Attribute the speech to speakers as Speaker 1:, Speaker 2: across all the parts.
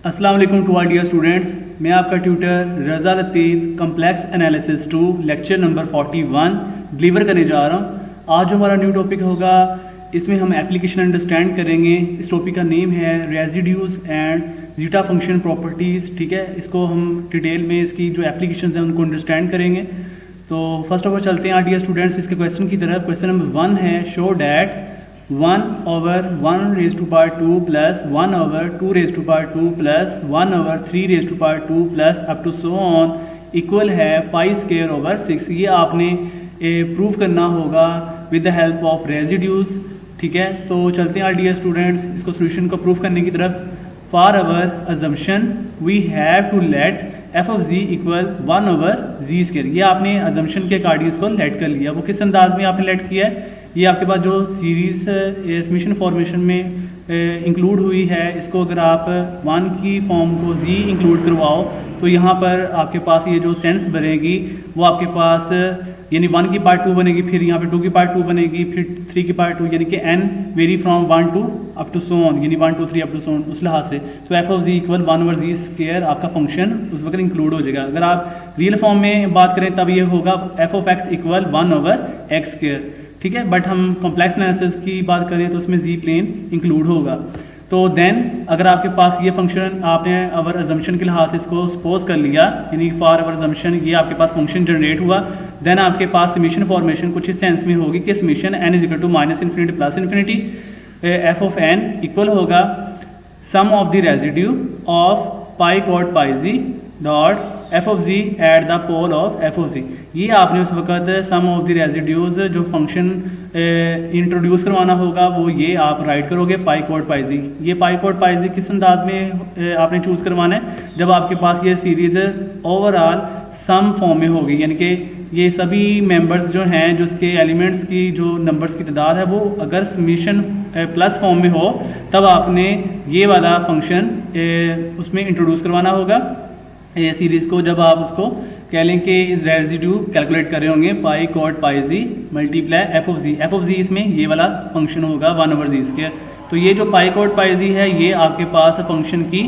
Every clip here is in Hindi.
Speaker 1: अस्सलाम वालेकुम टू ऑल डियर स्टूडेंट्स। मैं आपका tutor Raza Latif complex analysis 2 lecture number 41 deliver करने जा रहा हूँ। आज जो हमारा न्यू टॉपिक होगा इसमें हम एप्लीकेशन अंडरस्टैंड करेंगे। इस टॉपिक का नेम है residues and zeta function properties. ठीक है, इसको हम डिटेल में इसकी जो एप्लीकेशन हैं उनको अंडरस्टैंड करेंगे। तो फर्स्ट ऑफ ऑल चलते हैं डियर स्टूडेंट्स इसके क्वेश्चन की तरफ। क्वेश्चन नंबर 1 है, show that 1/1 plus 1/2 plus 1/3 plus up to so on equal है पाई स्क्वायर ओवर 6। ये आपने प्रूव करना होगा with the help of residues. ठीक है, तो चलते हैं डियर स्टूडेंट्स इसको सोल्यूशन को प्रूव करने की तरफ। For our assumption we have to let F of ji equal 1/z²। ये आपने अजम्पशन के अकॉर्डिंग इसको लेट कर लिया। वो किस अंदाज में आपने लेट किया है, ये आपके पास जो सीरीज समेशन फॉर्मेशन में इंक्लूड हुई है, इसको अगर आप 1 की फॉर्म को z इंक्लूड करवाओ तो यहाँ पर आपके पास ये जो सेंस बनेगी वो आपके पास यानी 1 की पार्ट 2 बनेगी, फिर यहाँ पे 2 की पार्ट 2 बनेगी, फिर 3 की पार्ट 2, यानी कि n vary from 1 to up to so on, यानी 1 2 3 अप टू सो ऑन। उस लिहाज से तो F of ji equal 1/z² आपका फंक्शन उस वक्त इंक्लूड हो जाएगा। अगर आप रियल फॉर्म में बात करें तब ये होगा F of x equal 1/x²। ठीक है, बट हम कॉम्प्लेक्स एनालिसिस की बात करें तो उसमें जी प्लेन इंक्लूड होगा। तो देन अगर आपके पास ये फंक्शन आपने अवर अजम्पशन के लिहाज से इसको सपोज कर लिया, यानी फॉर अवर अजम्पशन ये आपके पास फंक्शन जनरेट हुआ, देन आपके पास समेशन फॉर्मेशन कुछ इस सेंस में होगी कि summation n is equal to -∞ plus infinity F of n equal होगा sum of the residue of pi cot pi G dot F of G at the pole of F of G. ये आपने उस वक्त सम ऑफ द रेजिड्यूज जो फंक्शन इंट्रोड्यूस करवाना होगा वो ये आप राइट करोगे पाई कॉट पाई जी। ये पाई कॉट पाई जी किस अंदाज में आपने चूज़ करवाना है, जब आपके पास ये सीरीज ओवरऑल सम फॉर्म में होगी, यानी कि ये सभी मेंबर्स जो हैं जो इसके एलिमेंट्स की जो नंबर्स की तादाद है वो अगर समेशन प्लस फॉर्म में हो तब आपने ये वाला फंक्शन उसमें इंट्रोड्यूस करवाना होगा ये सीरीज़ को। जब आप उसको कह लें कि इस रेजिड्यू कैलकुलेट कर रहे होंगे pi cot pi ji multiply F of G. F of G इसमें ये वाला फंक्शन होगा 1/z²। तो ये जो पाई कॉट पाई जी है ये आपके पास फंक्शन की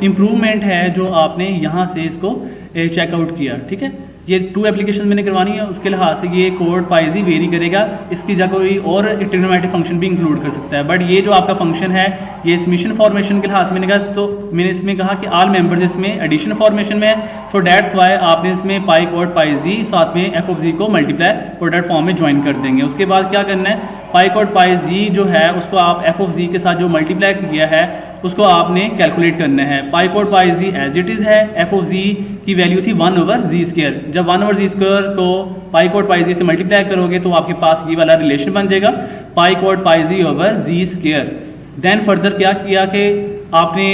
Speaker 1: इम्प्रूवमेंट है जो आपने यहाँ से इसको चेकआउट किया। ठीक है, ये 2 एप्लीकेशन मैंने करवानी है, उसके लिहाज से ये कोड पाई जी वेरी करेगा। इसकी जगह कोई और ट्रिग्नोमेट्रिक फंक्शन भी इंक्लूड कर सकता है, बट ये जो आपका फंक्शन है ये समेशन फॉर्मेशन के लिहाज से मैंने कहा, तो मैंने इसमें कहा कि ऑल मेंबर्स इसमें एडिशन फॉर्मेशन में है, सो डेट्स वाई आपने इसमें पाई कॉट पाई जी साथ में एफ ऑफ जी को मल्टीप्लाई प्रोडक्ट फॉर्म में ज्वाइन कर देंगे। उसके बाद क्या करना है, पाई कॉट पाई जी जो है उसको आप एफ ऑफ जी के साथ जो मल्टीप्लाई किया है उसको आपने कैलकुलेट करना है। Pi cot pi G as it is है, एफ ऑफ जी की वैल्यू थी 1/z²। जब 1/z² को पाई कॉट पाई जी से मल्टीप्लाई करोगे तो आपके पास ये वाला रिलेशन बन जाएगा पाई cot pi z over z²। Then further क्या किया कि आपने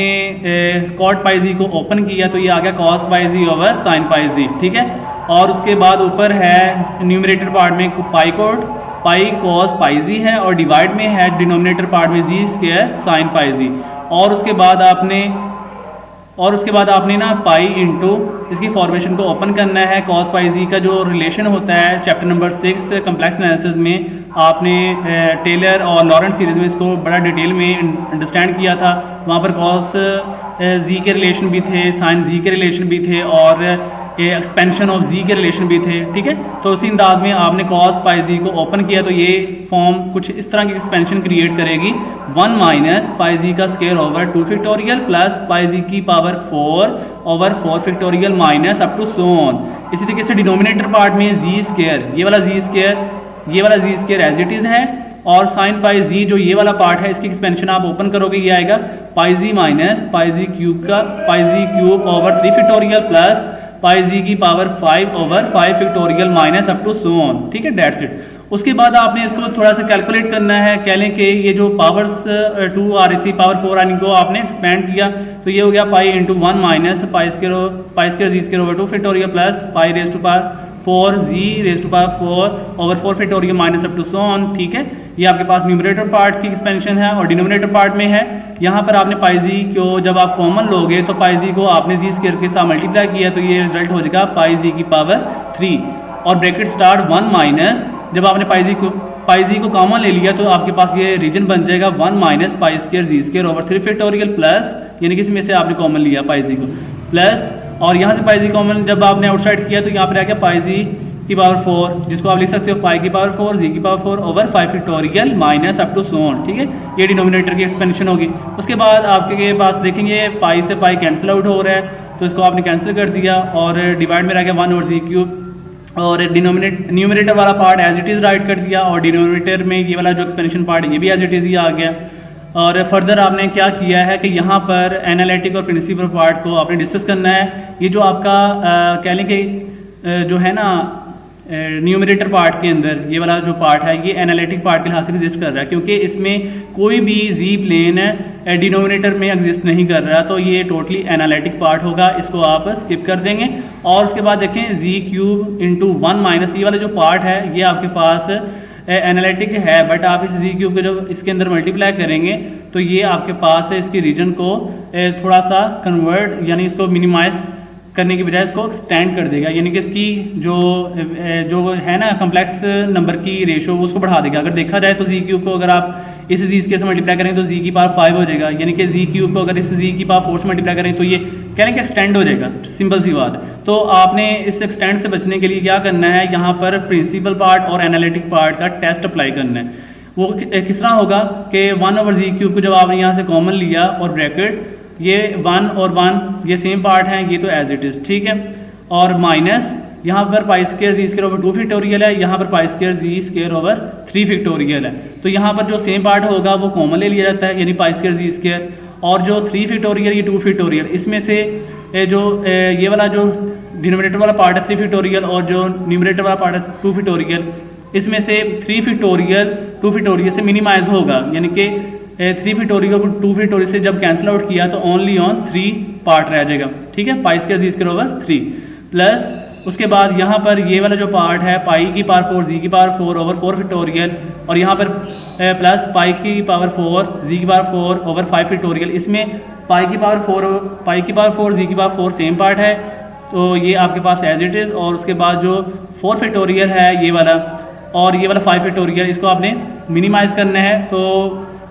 Speaker 1: कॉट पाई जी को ओपन किया तो ये आ गया cos pi z over sine pi जी। ठीक है, और उसके बाद ऊपर है न्यूमरेटर पार्ट में पाई कॉट पाई कॉस पाई जी है और डिवाइड में है डिनोमिनेटर पार्ट में z² साइन पाई जी। और उसके बाद आपने ना पाई इंटू इसकी फॉर्मेशन को ओपन करना है। कॉस पाई जी का जो रिलेशन होता है चैप्टर नंबर 6 कम्प्लेक्स एनालिसिस में आपने टेलर और लॉरेंस सीरीज में इसको बड़ा डिटेल में अंडरस्टैंड किया था। वहाँ पर कॉस जी के रिलेशन भी थे, साइन जी के रिलेशन भी थे और एक्सपेंशन ऑफ जी के रिलेशन भी थे। ठीक है, तो उसी अंदाज में आपने कॉस पाई जी को ओपन किया तो ये फॉर्म कुछ इस तरह की एक्सपेंशन क्रिएट करेगी 1 माइनस पाई जी का square over 2 factorial plus pi G की power 4 over 4 factorial minus up to so on. इसी तरीके से डिनोमिनेटर पार्ट में z², ये वाला z² एज इट इज है, और साइन पाई जी जो ये वाला पार्ट है इसकी एक्सपेंशन आप ओपन करोगे ये आएगा पाई जी माइनस पाई जी क्यूब का pi G cube over 3 factorial plus pi G की power 5 over 5 factorial minus up to so on. ठीक है, डेट्स इट। उसके बाद आपने इसको थोड़ा सा कैलकुलेट करना है। कह लें कि ये जो पावर्स 2 आ रही थी पावर 4 आने को आपने एक्सपेंड किया तो ये हो गया pi into 1 minus pi square G square over 2 factorial plus pi raise to power 4 G raise to power 4 over 4 factorial minus up to so on. ठीक है, ये आपके पास न्यूमरेटर पार्ट की एक्सपेंशन है और डिनोमिनेटर पार्ट में है। यहाँ पर आपने पाई जी को जब आप कॉमन लोगे तो पाई जी को आपने z² के साथ मल्टीप्लाई किया तो ये रिजल्ट हो जाएगा पाई जी की पावर 3 और ब्रैकेट स्टार्ट 1 माइनस जब आपने पाई पाई जी को कॉमन ले लिया तो आपके पास ये रीजन बन जाएगा 1 minus pi square G square over 3 factorial plus, यानी कि इसमें से आपने कॉमन लिया पाई जी को प्लस, और यहाँ से पाई जी कॉमन जब आपने आउटसाइड किया तो यहाँ पर आ गया पाई जी की पावर 4, जिसको आप लिख सकते हो पाई की पावर 4 जी की power 4 over 5 factorial minus up to so on. ठीक है, ये डिनोमिनेटर की एक्सपेंशन होगी। उसके बाद आपके पास देखेंगे पाई से पाई कैंसिल आउट हो रहा है, तो इसको आपने कैंसिल कर दिया और डिवाइड में रह गया 1 ओवर जी क्यूब, और न्यूमरेटर वाला part as it is write कर दिया, और डिनोमिनेटर में ये वाला जो एक्सपेंशन पार्ट है ये भी एज इट इज़ ही आ गया। और फर्दर आपने क्या किया है कि यहाँ पर एनालिटिक और प्रिंसिपल पार्ट को आपने डिस्कस करना है। ये जो आपका कह लें कि जो है ना न्यूमरेटर पार्ट के अंदर ये वाला जो पार्ट है ये एनालिटिक पार्ट के लिहाज से एग्जिस्ट कर रहा है, क्योंकि इसमें कोई भी जी प्लेन डिनोमिनेटर में एग्जिस्ट नहीं कर रहा, तो ये टोटली एनालिटिक पार्ट होगा, इसको आप स्किप कर देंगे। और उसके बाद देखें जी क्यूब इंटू 1 माइनस ये वाला जो पार्ट है ये आपके पास एनालिटिक है, बट आप इस जी क्यूब को जब इसके अंदर मल्टीप्लाई करेंगे तो ये आपके पास इसकी रीजन को थोड़ा सा कन्वर्ट यानी इसको मिनिमाइज करने की बजाय इसको एक्सटेंड कर देगा, यानी कि इसकी जो है ना कम्प्लेक्स नंबर की रेशो उसको बढ़ा देगा। अगर देखा जाए तो जी क्यूब को अगर आप इस जी के से मल्टीप्लाई करें तो जी की पावर 5 हो जाएगा, यानी कि जी क्यूब को अगर इस जी की पावर 4 से मल्टीप्लाई करें तो ये कह रहे हैं कि एक्सटेंड हो जाएगा, सिंपल सी बात। तो आपने इस एक्सटेंड से बचने के लिए क्या करना है, यहाँ पर प्रिंसिपल पार्ट और एनालिटिक पार्ट का टेस्ट अप्लाई करना है। वो किस तरह होगा कि 1 ओवर जी क्यूब को जब आपने यहाँ से कॉमन लिया और ब्रैकेट ये 1 और 1 ये सेम पार्ट है, ये तो एज इट इज, ठीक है, और माइनस यहाँ पर पाई square G square over 2 factorial है, यहाँ पर पाई square G square over 3 factorial है। तो यहाँ पर जो सेम पार्ट होगा वो कॉमन ले लिया जाता है, यानी पाई स्क्वायर जी स्क्वायर, और जो 3 फैक्टोरियल ये 2 फैक्टोरियल, इसमें से जो ये वाला जो डिनोमिनेटर वाला पार्ट है 3 फैक्टोरियल और जो न्यूमरेटर वाला पार्ट है 2 फैक्टोरियल, इसमें से 3 फैक्टोरियल 2 फैक्टोरियल से मिनिमाइज होगा, यानी कि 3 फैक्टोरियल को 2 फैक्टोरियल से जब कैंसिल आउट किया तो ओनली ऑन 3 पार्ट रह जाएगा, ठीक है, पाई square G square over 3 plus उसके बाद यहाँ पर ये वाला जो पार्ट है पाई की पावर 4 जी की पावर 4 ओवर 4 फैक्टोरियल, और यहाँ पर प्लस पाई की पावर 4 जी की पावर 4 ओवर 5 फैक्टोरियल, इसमें पाई की पावर 4 जी की पावर 4 सेम पार्ट है, तो ये आपके पास एज इट इज़। और उसके बाद जो 4 फैक्टोरियल है ये वाला और ये वाला 5 फैक्टोरियल, इसको आपने मिनिमाइज करना है। तो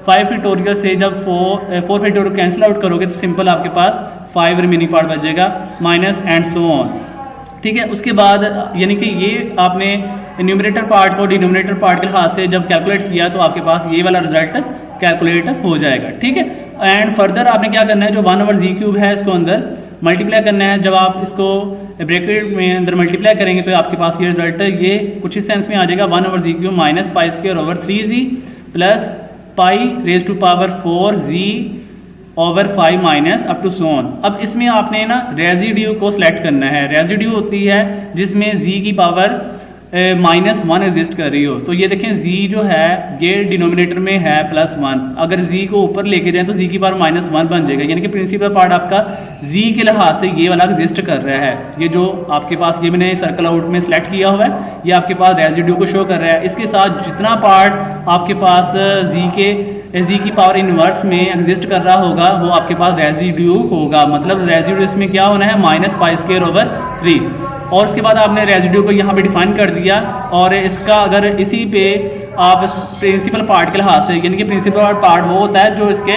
Speaker 1: 5 फैक्टोरियल से जब 4 फैक्टोरियल कैंसिल आउट करोगे तो सिंपल आपके पास 5 रिमेनिंग पार्ट बच जाएगा, माइनस एंड सो ऑन, ठीक है। उसके बाद यानी कि ये आपने न्यूमरेटर पार्ट को डिनोमिनेटर पार्ट के लिहाज से जब कैलकुलेट किया तो आपके पास ये वाला रिजल्ट कैलकुलेट हो जाएगा, ठीक है। एंड फर्दर आपने क्या करना है, जो 1 ओवर जी क्यूब है इसको अंदर मल्टीप्लाई करना है। जब आप इसको ब्रैकेट में अंदर मल्टीप्लाई करेंगे तो आपके पास ये रिजल्ट ये कुछ इस सेंस में आ जाएगा, 1 over G cube minus pi square over 3 plus pi raise to power 4 G over 5 minus up to so on. अब इसमें आपने ना रेजिड्यू को सिलेक्ट करना है। रेजिड्यू होती है जिसमें जी की पावर -1 एग्जिस्ट कर रही हो। तो ये देखें जी जो है ये डिनोमिनेटर में है +1, अगर जी को ऊपर लेके जाए तो जी की पावर -1 बन जाएगा, यानी कि प्रिंसिपल पार्ट आपका जी के लिहाज से ये वाला एग्जिस्ट कर रहा है। ये जो आपके पास ये मैंने सर्कल आउट में सिलेक्ट किया हुआ है ये आपके पास रेजिड्यू को शो कर रहा है। इसके साथ जितना पार्ट आपके पास जी की पावर इनवर्स में एग्जिस्ट कर रहा होगा वो आपके पास रेजिड्यू होगा, मतलब रेजिड्यू इसमें क्या होना है, माइनस पाई स्क्वायर ओवर 3। और उसके बाद आपने रेजिड्यू को यहाँ पे डिफाइन कर दिया, और इसका अगर इसी पे आप प्रिंसिपल पार्ट के लिहाज से, यानी कि प्रिंसिपल पार्ट वो होता है जो इसके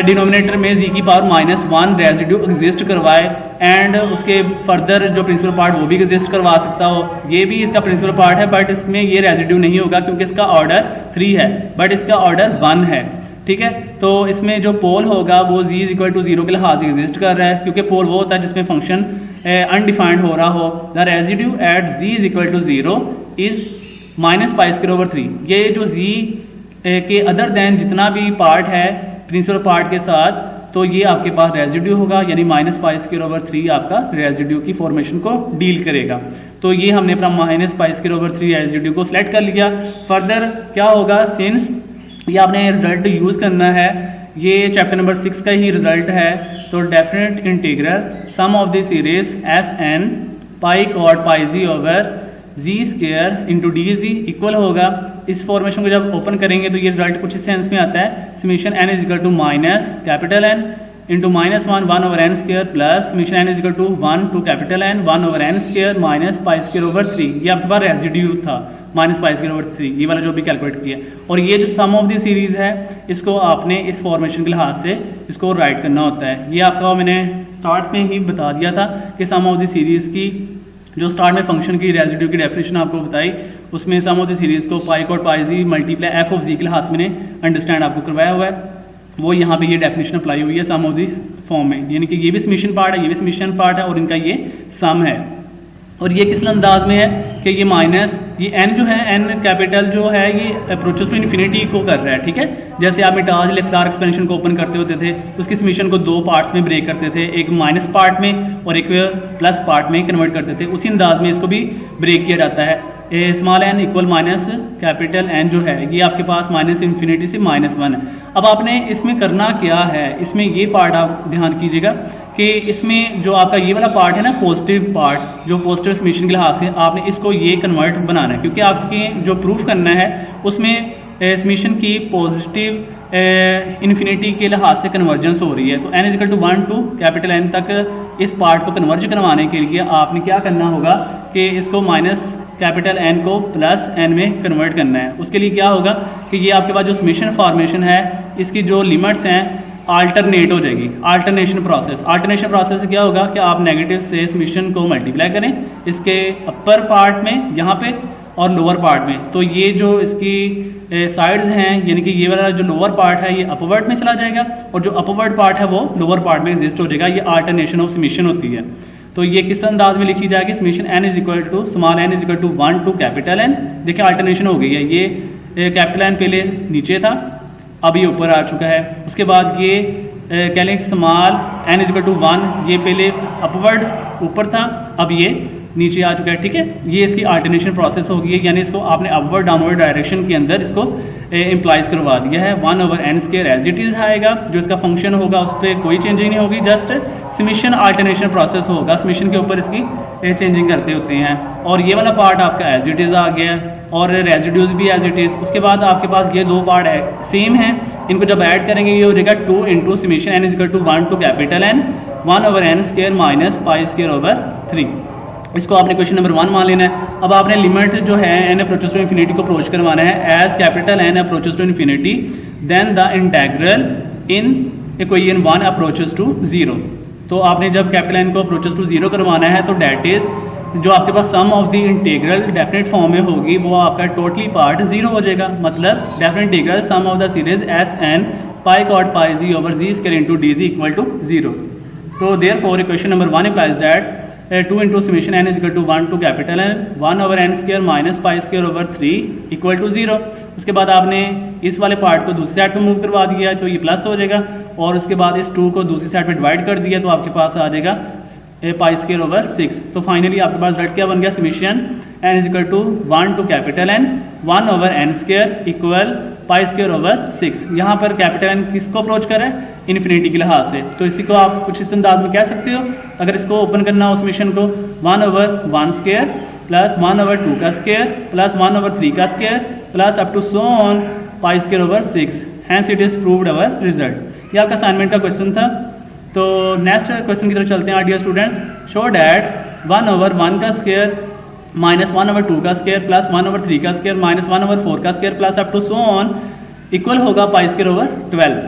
Speaker 1: डिनोमिनेटर में जी की पावर -1 रेजिड्यू एग्जिस्ट करवाए, एंड उसके फर्दर जो प्रिंसिपल पार्ट वो भी एग्जिस्ट करवा सकता हो। ये भी इसका प्रिंसिपल पार्ट है, बट इसमें ये रेजिड्यू नहीं होगा क्योंकि इसका ऑर्डर 3 है बट इसका ऑर्डर 1 है, ठीक है। तो इसमें जो पोल होगा वो z = 0 के लिहाज से एग्जिस्ट कर रहा है, क्योंकि पोल वो होता है जिसमें फंक्शन अनडिफाइंड हो रहा हो। The residue at z = 0 is minus pi square over 3। ये जो z के अदर देन जितना भी पार्ट है प्रिंसिपल पार्ट के साथ, तो ये आपके पास रेजिड्यू होगा, यानी माइनस पाई स्क्वायर ओवर 3 आपका रेजिड्यू की फॉर्मेशन को डील करेगा। तो ये हमने अपना minus pi square over 3 residue को सिलेक्ट कर लिया। फर्दर क्या होगा, सिंस ये आपने रिजल्ट यूज़ करना है, ये चैप्टर नंबर 6 का ही रिजल्ट है, तो definite integral sum of the series SN pi cot pi z over z square into d z equal होगा। इस फॉर्मेशन को जब ओपन करेंगे तो ये रिजल्ट कुछ इस सेंस में आता है, summation n is equal to minus capital N into -1 over n square plus summation n is equal to 1 to capital N 1 over n square minus pi square over 3। ये आपके पास रेजिड्यू था। माइनस पाई स्क्वायर ओवर 3, ये वाला जो भी कैलकुलेट किया। और ये जो सम ऑफ द सीरीज़ है इसको आपने इस फॉर्मेशन के लिहाज से इसको राइट करना होता है। ये आपका मैंने स्टार्ट में ही बता दिया था कि सम ऑफ द सीरीज़ की जो स्टार्ट में फंक्शन की रेजिड्यू की डेफिनेशन आपको बताई, उसमें सम ऑफ द सीरीज़ को pi cot pi ji multiply F of जी के लिहाज से मैंने अंडरस्टैंड आपको करवाया हुआ है। वो यहाँ पे ये डेफिनेशन अप्लाई हुई है सम ऑफ द फॉर्म में, यानी कि ये भी समीशन पार्ट है, ये भी समीशन पार्ट है और इनका ये सम है। और ये किस अंदाज में है कि ये माइनस ये n जो है n कैपिटल जो है ये अप्रोचेस टू इन्फिनिटी को कर रहा है, ठीक है। जैसे आप मिटाज लेफ्लार एक्सपेंशन को ओपन करते होते थे, उसकी समीशन को दो पार्ट्स में ब्रेक करते थे, एक माइनस पार्ट में और एक प्लस पार्ट में कन्वर्ट करते थे, उसी अंदाज में इसको भी ब्रेक किया जाता है। Small n equal minus capital n जो है ये आपके पास माइनस इन्फिनिटी से -1 है। अब आपने इसमें करना क्या है, इसमें ये पार्ट आप ध्यान कीजिएगा कि इसमें जो आपका ये वाला पार्ट है ना पॉजिटिव पार्ट, जो पॉजिटिव समीशन के लिहाज से आपने इसको ये कन्वर्ट बनाना है, क्योंकि आपके जो प्रूफ करना है उसमें समीशन की पॉजिटिव इन्फिनिटी के लिहाज से कन्वर्जेंस हो रही है। तो n equal to 1 to capital N तक इस पार्ट को कन्वर्ज करवाने के लिए आपने क्या करना होगा कि इसको माइनस कैपिटल N को प्लस N में कन्वर्ट करना है। उसके लिए क्या होगा कि ये आपके पास जो समीशन फॉर्मेशन है इसकी जो लिमिट्स हैं अल्टरनेट हो जाएगी, अल्टरनेशन प्रोसेस से क्या होगा कि आप नेगेटिव से समीशन को मल्टीप्लाई करें इसके अपर पार्ट में यहाँ पे और लोअर पार्ट में। तो ये जो इसकी साइड्स हैं यानी कि ये वाला जो लोअर पार्ट है ये अपवर्ड में चला जाएगा और जो अपवर्ड पार्ट है वो लोअर पार्ट में एग्जिस्ट हो जाएगा। ये अल्टरनेशन ऑफ समीशन होती है। तो ये किस अंदाज में लिखी जाएगी, summation n is equal to small n is equal to 1 to capital N। देखिए अल्टरनेशन हो गई है, ये कैपिटल N पहले नीचे था अब ये ऊपर आ चुका है। उसके बाद ये कह लें small n is equal to 1, ये पहले अपवर्ड ऊपर था अब ये नीचे आ चुका है, ठीक है। ये इसकी अल्टरनेशन प्रोसेस हो गई है, यानी इसको आपने अपवर्ड डाउनवर्ड डायरेक्शन के अंदर इसको इम्प्लाइज करवा दिया है। 1/n square as it is आएगा, जो इसका फंक्शन होगा उस पर कोई चेंजिंग नहीं होगी, जस्ट समीशन अल्टरनेशन प्रोसेस होगा, समीशन के ऊपर इसकी चेंजिंग करते होते हैं। और ये वाला पार्ट आपका एज इट इज आ गया और रेजिड्यूज भी एज इट इज। उसके बाद आपके पास ये दो पार्ट है सेम है, इनको जब ऐड करेंगे ये हो जाएगा 2 into summation n is equal to 1 to capital N 1/n square minus pi square over 3। इसको आपने क्वेश्चन नंबर 1 मान लेना है। अब आपने लिमिट जो है n अप्रोचेस टू इन्फिनिटी को अप्रोच करवाना है as capital N approaches to infinity then the integral in equation 1 approaches to 0। तो आपने जब कैपिटल N को अप्रोचेस टू 0 करवाना है तो डेट इज जो आपके पास sum of the integral definite form में होगी वो आपका टोटली पार्ट 0 हो जाएगा। मतलब definite integral sum of the series Sn pi cot pi z over z square into d z equal to 0। तो therefore equation number 1 implies that 2 into summation n is equal to 1 to capital N 1/n square minus pi square over 3 equal to 0। उसके बाद आपने इस वाले पार्ट को दूसरी साइड पे मूव करवा दिया तो ये प्लस हो जाएगा और उसके बाद इस 2 को दूसरी साइड पे डिवाइड कर दिया तो आपके पास आ जाएगा पाई स्क्वायर ओवर 6। तो फाइनली आपके पास रिजल्ट क्या बन गया, summation n is equal to 1 to capital N 1/n square equal pi square over 6। यहाँ पर कैपिटल N किसको अप्रोच कर रहा है, इन्फिनिटी के लिहाज से। तो इसी को आप कुछ इस अंदाज में कह सकते हो, अगर इसको ओपन करना हो समीशन को 1/1 स्क्वायर प्लस 1/2 का स्क्वायर प्लस 1/3 का square plus up to so on pi square over 6। Hence it is proved our result. ये आपका असाइनमेंट का क्वेश्चन था। तो नेक्स्ट क्वेश्चन की तरफ चलते हैं डियर स्टूडेंट्स। शो डैट 1/1 का स्क्वायर माइनस 1/2 का स्क्वायर प्लस 1/3 का स्क्वायर माइनस 1/4 का square plus up to so on equal होगा पाई स्क्वायर ओवर 12।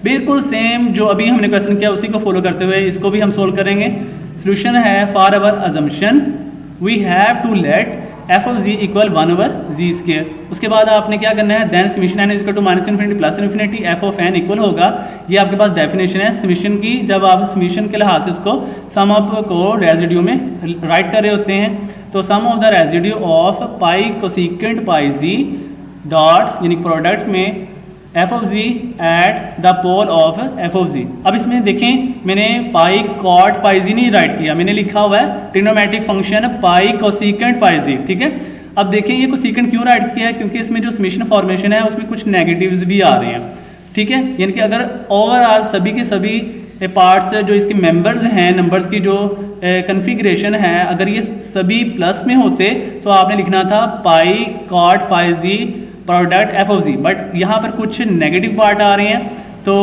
Speaker 1: बिल्कुल सेम जो अभी हमने क्वेश्चन किया उसी को फॉलो करते हुए इसको भी हम सोल्व करेंगे। सोल्यूशन है for our assumption we have to let F of ji equal 1/z square. उसके बाद आपने क्या करना है, then summation n is equal to minus infinity plus infinity F of n equal होगा, ये आपके पास डेफिनेशन है समीशन की। जब आप समीशन के लिहाज से उसको सम ऑफ को रेजिड्यू में राइट कर रहे होते हैं तो sum of the residue of pi cosecant pi G dot यानी प्रोडक्ट में F of G at the pole of F of G. अब इसमें देखें मैंने पाई कॉट पाई जी नहीं राइट किया, मैंने लिखा हुआ है ट्रिग्नोमेट्रिक फंक्शन पाई कोसिकेंट पाई जी, ठीक है। अब देखें ये कोसिकेंट क्यों राइट किया है, क्योंकि इसमें जो समीशन फॉर्मेशन है उसमें कुछ नेगेटिव्स भी आ रहे हैं, ठीक है। यानी कि अगर ओवरऑल सभी के सभी पार्ट्स जो इसके मेंबर्स हैं नंबर्स की जो कन्फिग्रेशन है अगर ये सभी प्लस में होते तो आपने लिखना था pi cot pi G product F of G, but यहाँ पर कुछ नेगेटिव पार्ट आ रहे हैं तो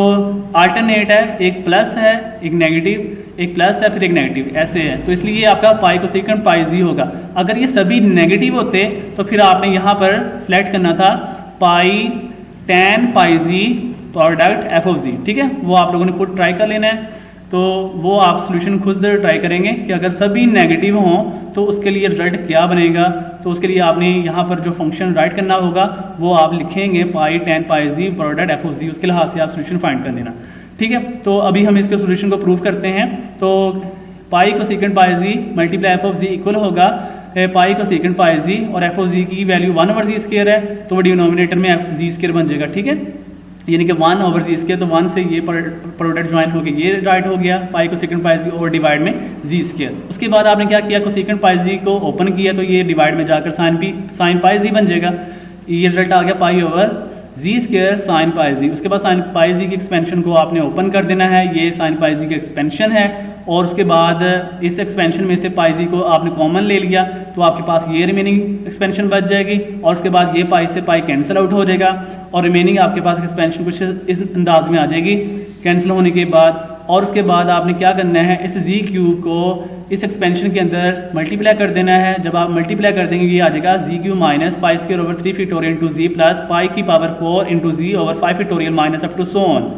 Speaker 1: अल्टरनेट है, एक प्लस है एक नेगेटिव, एक प्लस है फिर एक नेगेटिव, ऐसे है। तो इसलिए आपका पाई को सेकंड पाई जी होगा। अगर ये सभी नेगेटिव होते तो फिर आपने यहाँ पर सिलेक्ट करना था pi tan pi G product F of G, ठीक है। वो आप लोगों ने खुद ट्राई कर लेना है। तो वो आप सोल्यूशन खुद ट्राई करेंगे कि अगर सभी नेगेटिव हों तो उसके लिए रिजल्ट क्या बनेगा। तो उसके लिए आपने यहाँ पर जो फंक्शन राइट करना होगा वो आप लिखेंगे pi tan pi G product F of G, उसके लिहाज से आप सोल्यूशन फाइंड कर लेना, ठीक है। तो अभी हम इसके सोल्यूशन को प्रूव करते हैं। तो पाई को second pi ji multiply F of ji equal होगा पाई को सेकंड पाई जी, और एफ ऑफ जी की वैल्यू 1/g² है तो वो डिनोमिनेटर में g² बन जाएगा, ठीक है। यानी कि 1/g², तो 1 से ये प्रोडक्ट ज्वाइन हो गया, ये राइट हो गया पाई को सेकंड पाई जी और डिवाइड में g²। उसके बाद आपने क्या किया, को सेकंड पाई जी को ओपन किया तो ये डिवाइड में जाकर साइन पाई जी बन जाएगा। ये रिजल्ट आ गया pi over g² sine pi जी। उसके बाद साइन पाई जी की एक्सपेंशन को आपने ओपन कर देना है, ये साइन पाई जी की एक्सपेंशन है। और उसके बाद इस एक्सपेंशन में से पाई जी को आपने कॉमन ले लिया तो आपके पास ये रिमेनिंग एक्सपेंशन बच जाएगी, और उसके बाद ये पाई से पाई कैंसिल आउट हो जाएगा और रिमेनिंग आपके पास एक्सपेंशन कुछ इस अंदाज में आ जाएगी कैंसिल होने के बाद। और उसके बाद आपने क्या करना है, इस जी क्यूब को इस एक्सपेंशन के अंदर मल्टीप्लाई कर देना है। जब आप मल्टीप्लाई कर देंगे ये आ जाएगा z cube minus pi square over 3 factorial into z plus pi की power 4 into z over 5 factorial minus up to so on.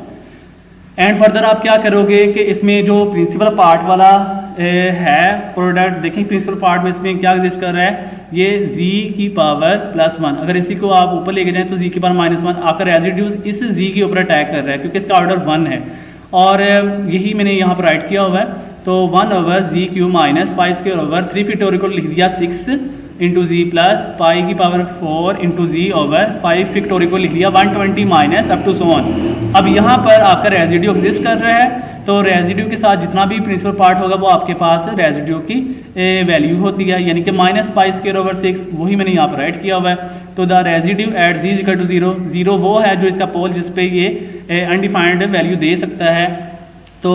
Speaker 1: And further आप क्या करोगे कि इसमें जो प्रिंसिपल पार्ट वाला है प्रोडक्ट, देखिए प्रिंसिपल पार्ट में इसमें क्या एग्जिस्ट कर रहा है, ये जी की पावर +1। अगर इसी को आप ऊपर लेके जाएं तो जी की पावर -1 आकर रेजिड्यूज इस जी के ऊपर अटैक कर रहा है क्योंकि इसका ऑर्डर 1 है, और यही मैंने यहाँ पर राइट किया हुआ है। तो 1/g³ minus pi square over 3 factorial को लिख दिया 6 इंटू जी प्लस पाई की power 4 into z over 5 factorial को लिख दिया 120 minus up to so on. अब यहाँ पर आपका रेजिड्यू एग्जिस्ट कर रहा है, तो रेजिड्यू के साथ जितना भी प्रिंसिपल पार्ट होगा वो आपके पास रेजिड्यू की वैल्यू होती है, यानी कि माइनस पाई स्क्वायर ओवर 6, वही मैंने यहाँ पर राइट किया हुआ है। तो the residue at z equal to 0, 0 वो है जो इसका पोल जिसपे ये अनडिफाइंड वैल्यू दे सकता है। तो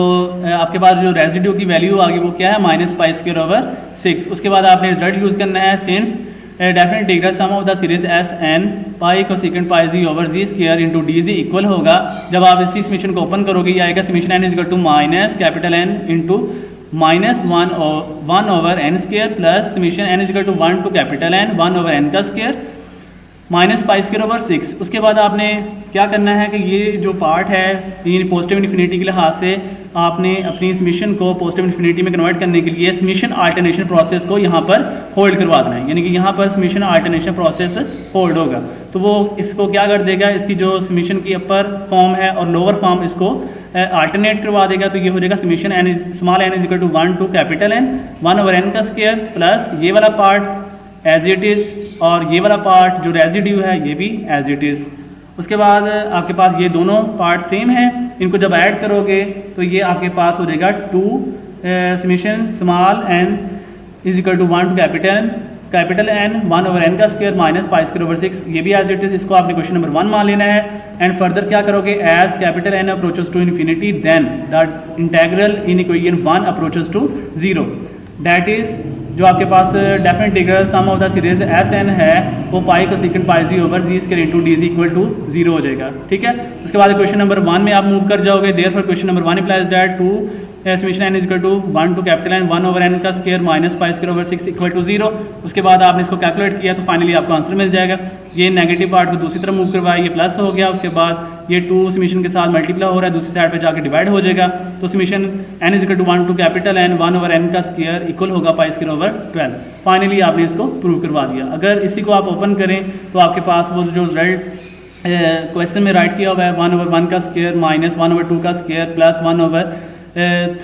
Speaker 1: आपके पास जो रेजिड्यू की वैल्यू आ गई वो क्या है, माइनस पाई स्क्वायर ओवर 6। उसके बाद आपने रिजल्ट यूज करना है, since definite integral sum of the series s n pi को second pi z over z square into d z equal होगा। जब आप इसी समीशन को ओपन करोगे ये आएगा summation n is equal to minus capital n into -1 over n square plus summation n is equal to 1 to capital n 1 over n का square minus pi square over 6। उसके बाद आपने क्या करना है कि ये जो पार्ट है ये पॉजिटिव इन्फिनिटी के लिहाज से आपने अपनी समीशन को पॉजिटिव इन्फिनिटी में कन्वर्ट करने के लिए समीशन अल्टरनेशन प्रोसेस को यहाँ पर होल्ड करवा देना है, यानी कि यहाँ पर समीशन अल्टरनेशन प्रोसेस होल्ड होगा। तो वो इसको क्या कर देगा, इसकी जो समीशन की अपर फॉर्म है और लोअर फॉर्म इसको अल्टरनेट करवा देगा। तो ये हो जाएगा summation n small n is equal to 1 to capital n 1 over n का स्क्वायर प्लस ये वाला पार्ट एज इट इज, और ये वाला पार्ट जो रेजिड्यू है ये भी एज इट इज। उसके बाद आपके पास ये दोनों पार्ट सेम है, इनको जब ऐड करोगे तो ये आपके पास हो जाएगा 2 summation small n is equal to 1 to capital n 1 over n का square minus pi square over 6, ये भी एज इट इज। इसको आपने क्वेश्चन नंबर 1 मान लेना है। एंड फर्दर क्या करोगे, as capital n approaches to infinity then the integral in equation 1 approaches to 0, that is जो आपके पास definite integral sum of the series s n है वो पाई को second pi z over z square into d z equal to 0 हो जाएगा, ठीक है। उसके बाद क्वेश्चन नंबर 1 में आप मूव कर जाओगे। Therefore question number 1 implies that 2 summation n is equal to 1 to capital n 1 over n का square minus pi square over 6 equal to 0। उसके बाद आपने इसको कैलकुलेट किया तो फाइनली आपको आंसर मिल जाएगा। ये नेगेटिव पार्ट को दूसरी तरफ मूव करवाया, ये प्लस हो गया। उसके बाद ये 2 समीशन के साथ मल्टीप्लाई हो रहा है, दूसरी साइड पे जाकर डिवाइड हो जाएगा। तो summation n is equal to 1 to capital n 1 over n का स्क्वायर इक्वल होगा पाई स्क्वायर ओवर 12। फाइनली आपने इसको प्रूव करवा दिया। अगर इसी को आप ओपन करें तो आपके पास वो जो रिजल्ट क्वेश्चन में राइट किया हुआ है 1 ओवर 1 का स्क्वायर माइनस 1 ओवर 2 का स्क्वायर प्लस 1 ओवर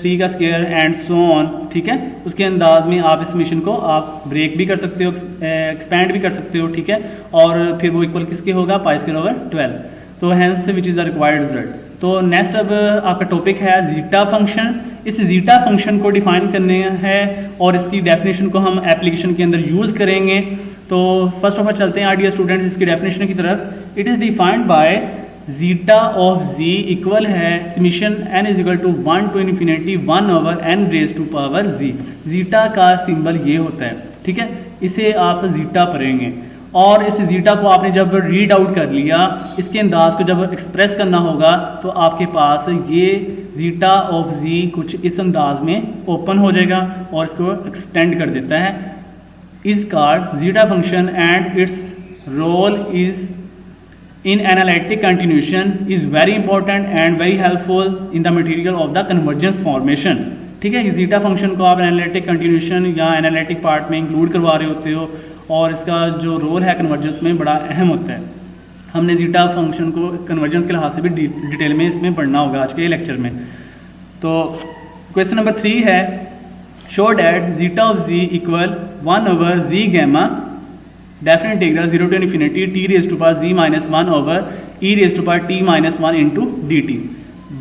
Speaker 1: 3 का स्क्वायर एंड सो ऑन, ठीक है। उसके अंदाज में आप इस मिशन को आप ब्रेक भी कर सकते हो, एक्सपैंड भी कर सकते हो, ठीक है। और फिर वो इक्वल किसके होगा, पाई स्क्वायर ओवर 12। तो hence which is the required result. तो नेक्स्ट अब आपका टॉपिक है जीटा फंक्शन। इस जीटा फंक्शन को डिफाइन करने हैं और इसकी डेफिनेशन को हम एप्लीकेशन के अंदर यूज़ करेंगे। तो फर्स्ट ऑफ ऑल चलते हैं आरडीएस स्टूडेंट्स इसकी डेफिनेशन की तरफ। It is defined by zeta of ji equal है summation n is equal to 1 to infinity 1 over n raise to power z. Zeta का सिंबल ये होता है, ठीक है, इसे आप जीटा पढ़ेंगे। और इस जीटा को आपने जब रीड आउट कर लिया, इसके अंदाज को जब एक्सप्रेस करना होगा तो आपके पास ये जीटा ऑफ जी कुछ इस अंदाज में ओपन हो जाएगा और इसको एक्सटेंड कर देता है। Is called zeta function and its role is in analytic continuation is very important and very helpful in the material of the convergence formation। ठीक है, जीटा फंक्शन को आप एनालिटिक कंटिन्यूशन या एनालिटिक पार्ट में इंक्लूड करवा रहे होते हो और इसका जो रोल है कन्वर्जेंस में बड़ा अहम होता है। हमने जीटा फंक्शन को कन्वर्जेंस के लिहाज से भी डिटेल में इसमें पढ़ना होगा आज के लेक्चर में। तो क्वेश्चन नंबर 3 है, show that zeta of ji equal 1/z gamma definite integral 0 to infinity t raised to power z minus 1 over e raised to power t minus 1 into dt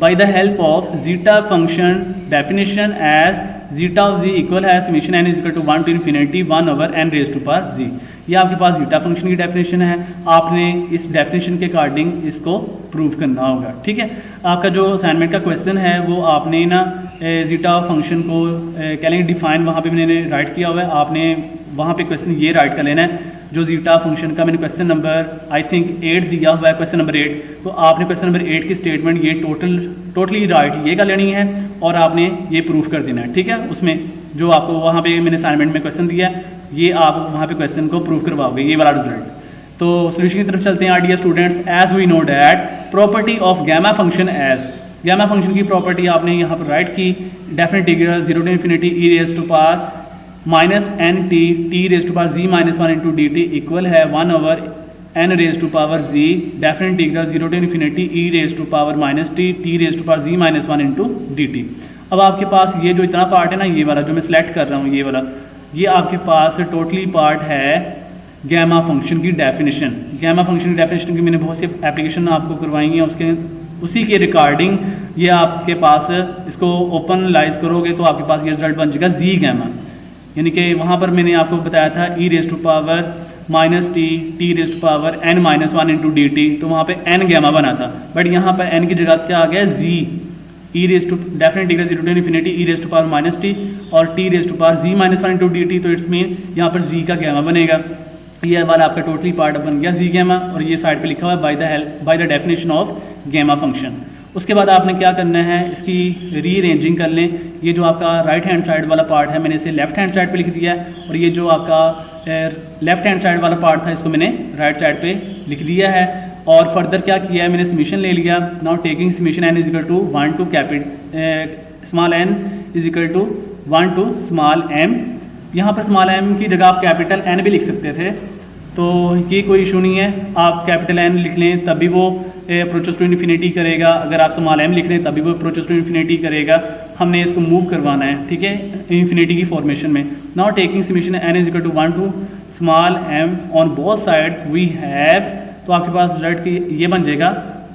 Speaker 1: by the help of zeta function definition as zeta of z equal है summation n is equal to 1 to infinity 1 over n raised to power z। ये आपके पास जीटा फंक्शन की डेफिनेशन है, आपने इस डेफिनेशन के अकॉर्डिंग इसको प्रूव करना होगा। ठीक है, आपका जो असाइनमेंट का क्वेश्चन है वो आपने ना जीटा फंक्शन को कैलेंडर डिफाइन वहाँ पे मैंने राइट किया हुआ है, आपने वहाँ पे क्वेश्चन ये राइट कर लेना है। जो जीटा फंक्शन का मैंने क्वेश्चन नंबर आई थिंक 8 दिया हुआ है, क्वेश्चन नंबर 8, तो आपने क्वेश्चन नंबर 8 की स्टेटमेंट ये टोटली राइट ये कर लेनी है और आपने ये प्रूफ कर देना है। ठीक है, उसमें जो आपको वहाँ पे मैंने असाइनमेंट में क्वेश्चन दिया है ये आप वहाँ पे क्वेश्चन को प्रूव करवाओगे, ये वाला रिजल्ट। तो सोल्यूशन की तरफ चलते हैं। Are dear students, as we know that property of gamma function as gamma function की प्रॉपर्टी आपने यहाँ पर राइट की, definite integral 0 to infinity e raised to power minus n t t raise to power z minus 1 into d t equal है 1 over n raise to power z definite integral 0 to infinity e raise to power minus t t raise to power z minus 1 into d T. अब आपके पास ये जो इतना पार्ट है ना, ये वाला जो मैं सिलेक्ट कर रहा हूँ, ये वाला, ये आपके पास टोटली पार्ट है गैमा फंक्शन की डेफिनेशन। गैमा फंक्शन की डेफिनेशन की मैंने बहुत सी एप्लीकेशन आपको करवाई हैं, उसी के रिगार्डिंग ये आपके पास इसको ओपन लाइज करोगे तो आपके पास ये रिजल्ट बन जाएगा जी गैमा। यानी कि वहाँ पर मैंने आपको बताया था e raise to power minus t t raise to power n minus 1 into d t, तो वहाँ पे एन गैमा बना था, बट यहाँ पर एन की जगह क्या आ गया z e raise to definite integral 0 to infinity e raise to power minus t और t raise to power z minus 1 into d t, तो इट्स मीन यहाँ पर जी का गैमा बनेगा। ये वाला आपका टोटली पार्ट बन गया जी गैमा और ये साइड पे लिखा हुआ है by the definition of gamma function. उसके बाद आपने क्या करना है, इसकी रीअरेंजिंग कर लें। ये जो आपका राइट हैंड साइड वाला पार्ट है मैंने इसे लेफ्ट हैंड साइड पे लिख दिया है और ये जो आपका लेफ्ट हैंड साइड वाला पार्ट था इसको मैंने राइट साइड पे लिख दिया है। और फर्दर क्या किया है, मैंने समीशन ले लिया। Now taking summation n is equal to 1 to small n is equal to 1 to small m। यहाँ पर स्मॉल m की जगह आप कैपिटल n भी लिख सकते थे, तो ये कोई इशू नहीं है, आप कैपिटल n लिख लें तभी वो अप्रोचेस टू इन्फिनिटी करेगा, अगर आप स्मॉल m लिख लें तभी वो अप्रोचेस टू इन्फिनिटी करेगा। हमने इसको मूव करवाना है, ठीक है, इन्फिनिटी की फॉर्मेशन में। Now taking summation n is equal to 1 to small m on both sides we have, तो आपके पास रिजल्ट की ये बन जाएगा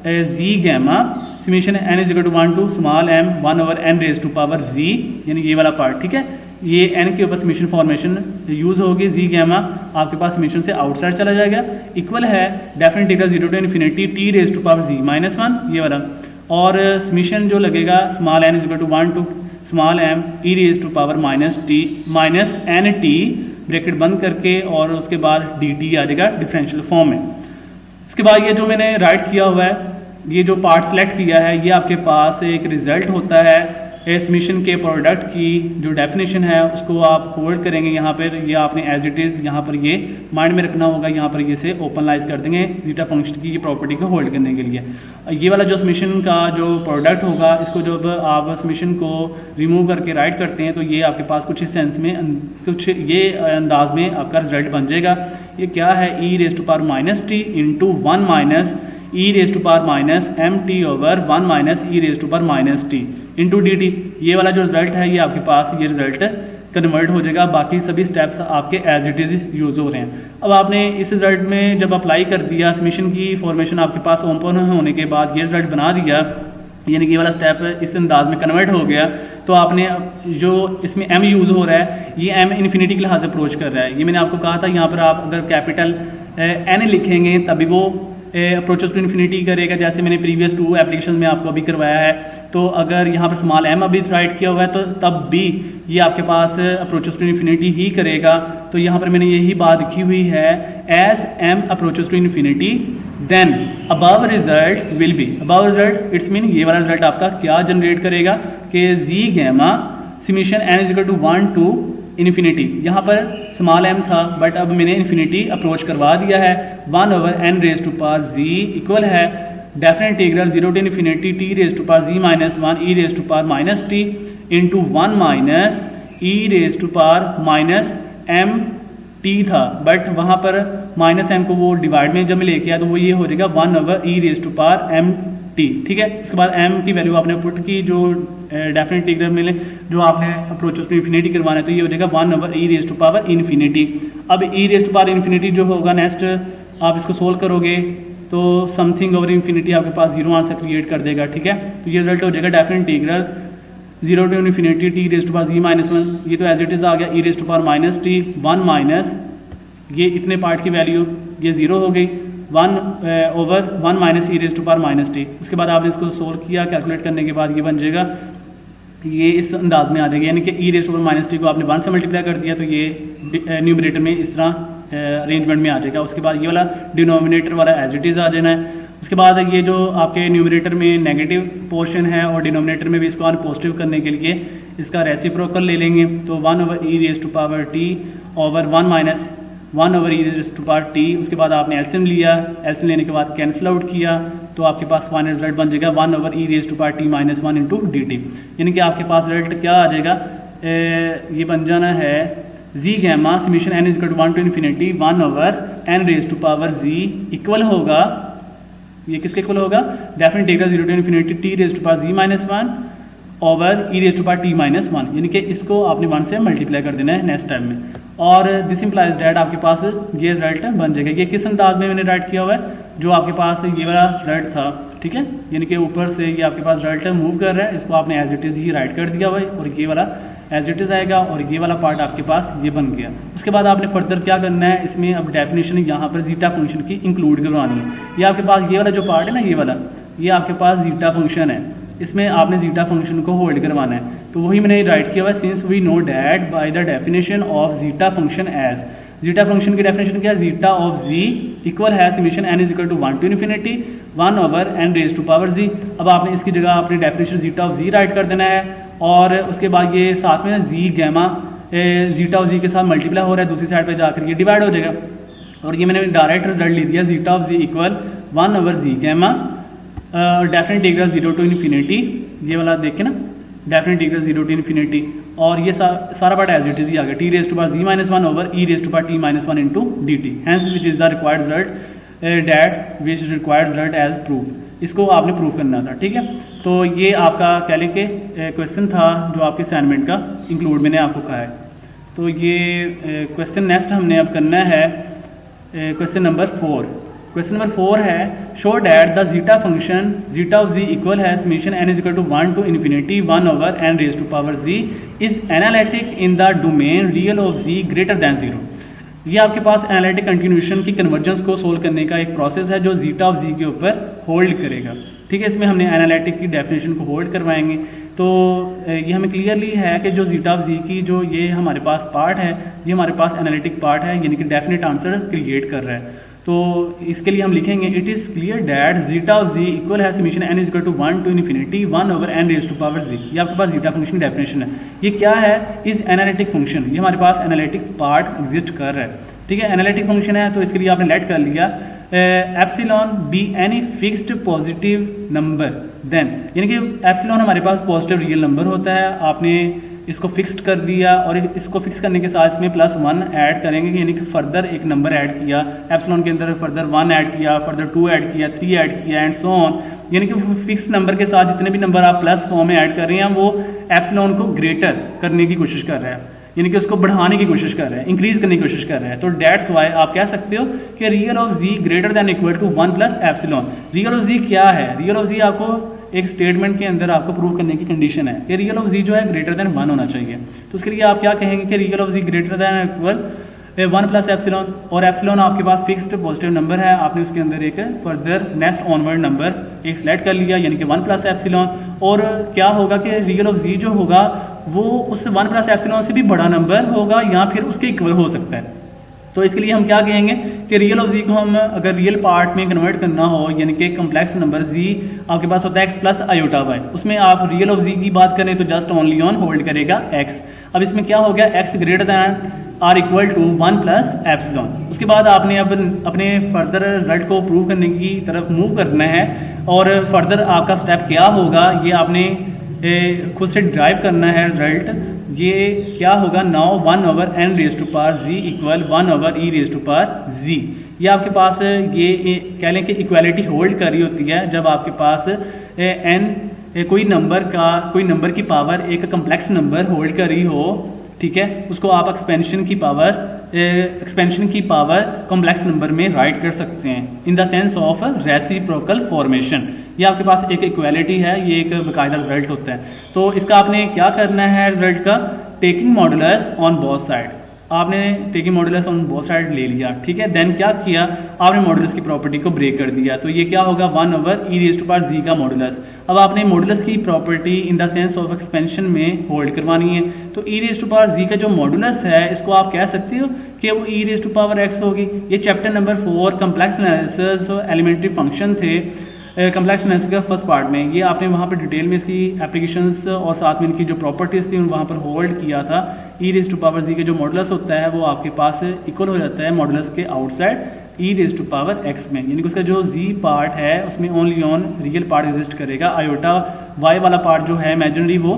Speaker 1: z gamma summation n is equal to 1 to small m 1 over n raise to power z, यानी ये वाला पार्ट। ठीक है, ये n के ऊपर समीशन फॉर्मेशन यूज होगी, जी गैमा आपके पास समीशन से आउटसाइड चला जाएगा, इक्वल है definite integral 0 to infinity t raise to power z minus 1, ये वाला। और समीशन जो लगेगा small n is equal to 1 to small m e raise to power minus t minus n t bracket बंद करके, और उसके बाद डी टी आ जाएगा डिफरेंशियल फॉर्म में। इसके बाद ये जो मैंने राइट किया हुआ है, ये जो पार्ट सेलेक्ट किया है, ये आपके पास एक रिजल्ट होता है समीशन के प्रोडक्ट की जो डेफिनेशन है उसको आप होल्ड करेंगे यहाँ पर, ये आपने एज इट इज़ यहाँ पर ये माइंड में रखना होगा। यहाँ पर ये से ओपनलाइज कर देंगे जीटा फंक्शन की ये प्रॉपर्टी को होल्ड करने के लिए। ये वाला जो समीशन का जो प्रोडक्ट होगा, इसको जब आप समीशन को रिमूव करके राइट करते हैं तो ये आपके पास कुछ इस सेंस में, कुछ ये अंदाज में आपका रिजल्ट बन जाएगा। ये क्या है, e raise to power minus t into 1 minus e raise to power minus m t over 1 minus e raise to power minus t into d t. ये वाला जो रिजल्ट है ये आपके पास ये रिजल्ट कन्वर्ट हो जाएगा, बाकी सभी स्टेप्स आपके एज इट इज यूज हो रहे हैं। अब आपने इस रिजल्ट में जब अप्लाई कर दिया, समीशन की फॉर्मेशन आपके पास ओपन होने के बाद ये रिजल्ट बना दिया, यानी कि ये वाला स्टेप इस अंदाज में कन्वर्ट हो गया, तो आपने जो इसमें m यूज़ हो रहा है, ये m इन्फिनिटी के लिहाज से अप्रोच कर रहा है। ये मैंने आपको कहा था, यहाँ पर आप अगर कैपिटल n लिखेंगे तभी वो अप्रोचेस टू इन्फिनिटी करेगा, जैसे मैंने प्रीवियस 2 एप्लीकेशन में आपको अभी करवाया है। तो अगर यहाँ पर स्मॉल m अभी राइट किया हुआ है तो तब भी ये आपके पास अप्रोचेस टू इन्फिनिटी ही करेगा। तो यहाँ पर मैंने यही बात लिखी हुई है, as m approaches to infinity then above result will be, above result it's mean ये वाला रिजल्ट आपका क्या जनरेट करेगा कि z gamma summation n is equal to 1 to infinity. यहाँ पर स्मॉल m था बट अब मैंने इन्फिनिटी अप्रोच करवा दिया है, 1 over n raise to power z equal है definite integral 0 to infinity t raise to power z minus 1 e raise to power minus t into 1 minus e raise to power minus m t था, बट वहाँ पर माइनस m को वो डिवाइड में जब मैं लेके आया तो वो ये हो जाएगा 1 over e raise to power m t। ठीक है, उसके बाद m की वैल्यू आपने पुट की जो डेफिनेट इंटीग्रल में जो आपने अप्रोचेस टू इन्फिनिटी करवाना है तो ये हो जाएगा 1 over e raise to power infinity. अब e raise to power infinity जो होगा नेक्स्ट आप इसको सोल्व करोगे तो समथिंग ओवर इन्फिनिटी आपके पास जीरो आंसर क्रिएट कर देगा। ठीक है, तो ये रिजल्ट हो जाएगा definite integral 0 to infinity t raise to power z minus 1, ये तो एज इट इज आ गया e raise to power minus t 1 minus ये इतने पार्ट की वैल्यू ये जीरो हो गई 1 over 1 minus e raise to power minus t. उसके बाद आपने इसको सोल्व किया, कैलकुलेट करने के बाद ये बन जाएगा, ये इस अंदाज में आ जाएगा, यानी कि e raise to power minus t को आपने 1 से मल्टीप्लाई कर दिया तो ये न्यूमरेटर में इस तरह अरेंजमेंट में आ जाएगा। उसके बाद ये वाला डिनोमिनेटर वाला एज इट इज़ आ जाना है। उसके बाद ये जो आपके न्यूमरेटर में नेगेटिव पोर्शन है और डिनोमिनेटर में भी इसको पॉजिटिव करने के लिए इसका रेसिप्रोकल ले लेंगे, तो 1 over e raise to power t over 1 minus 1 over e raise to power t. उसके बाद आपने एलसीएम लिया, एलसीएम लेने के बाद कैंसिल आउट किया तो आपके पास फाइनल रिजल्ट बन जाएगा 1 over e raise to power t minus 1 into d t. यानी कि आपके पास रिजल्ट क्या आ जाएगा, ये बन जाना है z gamma summation n is equal to 1 to infinity 1 over n raise to power z equal होगा, ये किसके इक्वल होगा, definite integral 0 to infinity t raise to power z minus 1 over e raise to power t minus 1, यानी कि इसको आपने 1 से मल्टीप्लाई कर देना है नेक्स्ट टाइम में। और दिस इम्प्लाइज डैट आपके पास ये रिजल्ट बन जाएगा। ये किस अंदाज में मैंने राइट किया हुआ है, जो आपके पास ये वाला रिजल्ट था, ठीक है, यानी कि ऊपर से ये आपके पास रिजल्ट मूव कर रहा है, इसको आपने एज इट इज़ ही राइट कर दिया हुआ है और ये वाला एज इट इज़ आएगा और ये वाला पार्ट आपके पास ये बन गया। उसके बाद आपने फर्दर क्या करना है, इसमें अब डेफिनेशन यहाँ पर जीटा फंक्शन की इंक्लूड करवानी है। ये आपके पास ये वाला जो पार्ट है ना, ये वाला, ये आपके पास जीटा फंक्शन है, इसमें आपने जीटा फंक्शन को होल्ड करवाना है। तो वही मैंने राइट किया हुआ है, since we know that by the definition of zeta function as, zeta function की डेफिनेशन क्या है, जीटा ऑफ जी इक्वल है summation n is equal to 1 to infinity 1 over n raise to power z। अब आपने इसकी जगह अपनी definition zeta of z write कर देना है और उसके बाद ये साथ में जी गैमा जीटा ऑफ जी के साथ मल्टीप्लाई हो रहा है, दूसरी साइड पे जाकर ये डिवाइड हो जाएगा और ये मैंने डायरेक्ट रिजल्ट ले दिया zeta of ji equal 1 over z gamma definite integral 0 to infinity, ये वाला देखे ना, डेफिनेट इंटीग्रल 0 टू इन्फिनिटी और ये सारा पार्ट एज इट इज ही आ गया t raise to power z minus 1 over e raise to power t minus 1 into d t, hence which is the required result that which required result as proof. इसको आपने प्रूव करना था। ठीक है, तो ये आपका कह लें कि क्वेश्चन था जो आपके असाइनमेंट का इंक्लूड मैंने आपको कहा है। तो ये क्वेश्चन नेक्स्ट हमने अब करना है क्वेश्चन नंबर 4। क्वेश्चन नंबर 4 है, show that the zeta function zeta of ji equal है summation n is equal to 1 to infinity 1 over n raise to power z is analytic in the domain real of z greater than 0। ये आपके पास एनालिटिक कंटिन्यूशन की कन्वर्जेंस को सोल्व करने का एक प्रोसेस है जो जीटा ऑफ जी के ऊपर होल्ड करेगा। ठीक है, इसमें हमने एनालिटिक की डेफिनेशन को होल्ड करवाएंगे। तो ये हमें क्लियरली है कि जो जीटा ऑफ जी की जो ये हमारे पास पार्ट है, ये हमारे पास एनालिटिक पार्ट है, यानी कि डेफिनेट आंसर क्रिएट कर रहा है। तो इसके लिए हम लिखेंगे it is clear that zeta of ji equal है summation n is equal to 1 to infinity 1 over n raise to power z। ये आपके पास जीटा फंक्शन की डेफिनेशन है। ये क्या है, इज एनालिटिक फंक्शन, ये हमारे पास एनालिटिक पार्ट एग्जिस्ट कर रहा है। ठीक है, एनालिटिक फंक्शन है तो इसके लिए आपने लेट कर लिया epsilon be any fixed positive number then, यानी कि एप्सिलॉन हमारे पास पॉजिटिव रियल नंबर होता है, आपने इसको फिक्स्ड कर दिया और इसको फिक्स करने के साथ इसमें +1 ऐड करेंगे, यानी कि फर्दर एक नंबर ऐड किया एप्सिलॉन के अंदर, फर्दर 1 ऐड किया, फर्दर 2 ऐड किया, 3 ऐड किया एंड सो ऑन, यानी कि फिक्स नंबर के साथ जितने भी नंबर आप प्लस फॉर्म में ऐड कर रहे हैं वो एप्सिलॉन को ग्रेटर करने की कोशिश कर रहे हैं, यानी कि उसको बढ़ाने की कोशिश कर रहे हैं, इंक्रीज करने की कोशिश कर रहे हैं। तो डेट्स वाई आप कह सकते हो कि real of z greater than equal to 1 plus epsilon. Real of z क्या है, रियल ऑफ जी आपको एक स्टेटमेंट के अंदर आपको प्रूव करने की कंडीशन है कि रियल ऑफ जी जो है ग्रेटर देन 1 होना चाहिए। तो उसके लिए आप क्या कहेंगे कि real of z greater than equal 1 plus epsilon, और एप्सिलॉन आपके पास फिक्स्ड पॉजिटिव नंबर है, आपने उसके अंदर एक फर्दर नेक्स्ट ऑनवर्ड नंबर एक सेलेक्ट कर लिया, यानी कि 1 प्लस एप्सिलॉन। और क्या होगा कि रियल ऑफ जी जो होगा वो उस 1 प्लस एप्सिलॉन से भी बड़ा नंबर होगा या फिर उसके इक्वल हो सकता है। तो इसके लिए हम क्या कहेंगे कि रियल ऑफ जी को हम अगर रियल पार्ट में कन्वर्ट करना हो, यानी कि कम्प्लेक्स नंबर जी आपके पास होता है एक्स प्लस आयोटा वाई, उसमें आप रियल ऑफ जी की बात करें तो जस्ट ओनली ऑन होल्ड करेगा एक्स। अब इसमें क्या हो गया, x greater than or equal to 1 plus epsilon. उसके बाद आपने अब अपने फर्दर रिजल्ट को प्रूव करने की तरफ मूव करना है, और फर्दर आपका स्टेप क्या होगा ये आपने खुद से ड्राइव करना है रिजल्ट। ये क्या होगा, now 1 over n raise to power z equal 1 over e raise to power z. ये आपके पास ये कह लें कि इक्वालिटी होल्ड कर रही होती है जब आपके पास एन कोई नंबर की पावर एक कम्प्लेक्स नंबर होल्ड कर रही हो, ठीक है, उसको आप एक्सपेंशन की पावर कॉम्प्लेक्स नंबर में राइट कर सकते हैं इन the sense of reciprocal formation. ये आपके पास एक इक्वालिटी है, ये एक बाकायदा रिजल्ट होता है। तो इसका आपने क्या करना है रिजल्ट का, taking modulus on both side. आपने taking modulus on both side ले लिया, ठीक है। देन क्या किया, आपने मॉडुलस की प्रॉपर्टी को ब्रेक कर दिया, तो ये क्या होगा 1 over e raise to power z का मॉडुलस। अब आपने मॉडुलस की property in the sense of expansion में होल्ड करवानी है, तो e raise to power z का जो मॉडुलस है इसको आप कह सकते हो कि वो e raise to power x होगी। ये chapter number 4 complex analysis elementary function थे कम्प्लेक्स एनालिसिस का फर्स्ट पार्ट में। ये आपने वहाँ पर डिटेल में इसकी एप्लीकेशंस और साथ में इनकी जो प्रॉपर्टीज़ थी वहाँ पर होल्ड किया था। ई रेज टू पावर जी के जो मॉडुलस होता है वो आपके पास इक्वल हो जाता है मॉडुलस के outside e raise to power x में, यानी कि उसका जो जी पार्ट है उसमें only on real part exist करेगा। आयोटा वाई वाला पार्ट जो है इमेजिनरी वो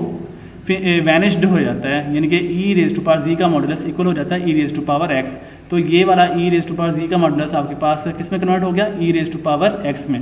Speaker 1: वैनिश्ड हो जाता है, यानी कि e raise to power z का मॉडुलस इक्वल हो जाता है e raise to power x. तो ये वाला e raise to power z का मॉडुलस आपके पास किस में कन्वर्ट हो गया, e raise to power x में।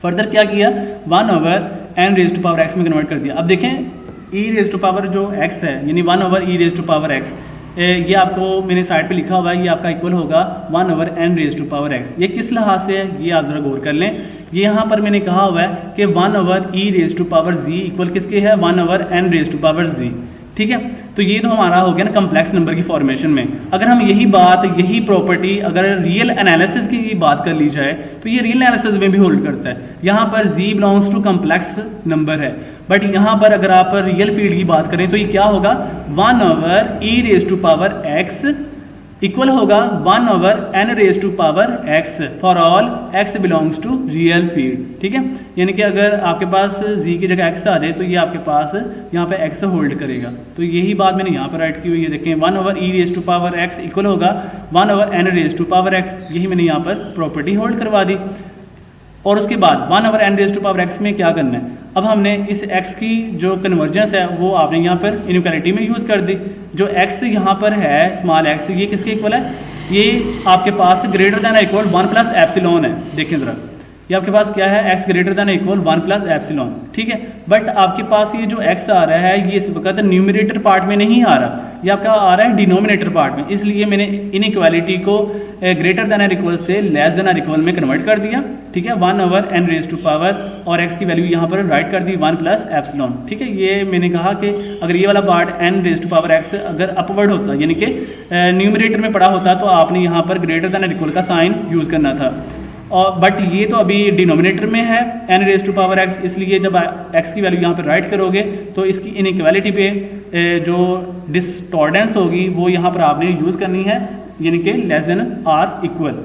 Speaker 1: फर्दर क्या किया, 1 over n raise to power x में कन्वर्ट कर दिया। अब देखें ई रेज टू पावर जो एक्स है यानी 1 over e raise to power x, ये आपको मैंने साइड पे लिखा हुआ है, ये आपका इक्वल होगा 1 over n raise to power x. ये किस लिहाज से है ये आप जरा गौर कर लें। ये यहाँ पर मैंने कहा हुआ है कि 1 over e raise to power z equal किसके है, 1 over n raise to power z, ठीक है। तो ये तो हमारा हो गया ना कम्प्लेक्स नंबर की फॉर्मेशन में। अगर हम यही प्रॉपर्टी अगर रियल एनालिसिस की बात कर ली जाए तो ये रियल एनालिसिस में भी होल्ड करता है। यहाँ पर z belongs to complex number है, बट यहाँ पर अगर आप रियल फील्ड की बात करें तो ये क्या होगा 1 over e raise to power x equal होगा 1 over n raise to power x for all x belongs to real field, ठीक है। यानी कि अगर आपके पास जी की जगह एक्स आ जाए तो ये आपके पास यहाँ पे एक्स होल्ड करेगा। तो यही बात मैंने यहाँ पर राइट की हुई है, देखें 1 over e raise to power x equal होगा 1 over n raise to power x, यही मैंने यहाँ पर प्रॉपर्टी होल्ड करवा दी। और उसके बाद 1 over n raise to power x में क्या करना है, अब हमने इस x की जो कन्वर्जेंस है वो आपने यहाँ पर इनइक्वालिटी में यूज़ कर दी। जो x यहाँ पर है स्मॉल x, ये किसके इक्वल है, ये आपके पास greater than equal 1 plus epsilon है। देखें ज़रा, ये आपके पास क्या है, x greater than equal 1 plus epsilon, ठीक है। बट आपके पास ये जो x आ रहा है ये इस वक्त न्यूमरेटर पार्ट में नहीं आ रहा, ये आपका आ रहा है डिनोमिनेटर पार्ट में, इसलिए मैंने इनइक्वालिटी को ग्रेटर दैन इक्वल से लेस दैन इक्वल में कन्वर्ट कर दिया, ठीक है। 1 over n raise to power और x की वैल्यू यहाँ पर राइट कर दी 1 प्लस एप्सिलॉन, ठीक है। ये मैंने कहा कि अगर ये वाला part n raise to power x अगर अपवर्ड होता यानी कि न्यूमरेटर में पड़ा होता तो आपने यहाँ पर ग्रेटर दैन इक्वल का साइन यूज़ करना था, और बट ये तो अभी डिनोमिनेटर में है n raise to power x, इसलिए जब x की वैल्यू यहाँ पर राइट करोगे तो इसकी इनइक्वालिटी पे जो डिस्टॉर्डेंस होगी वो यहाँ पर आपने यूज़ करनी है, यानी कि लेस देन आर इक्वल।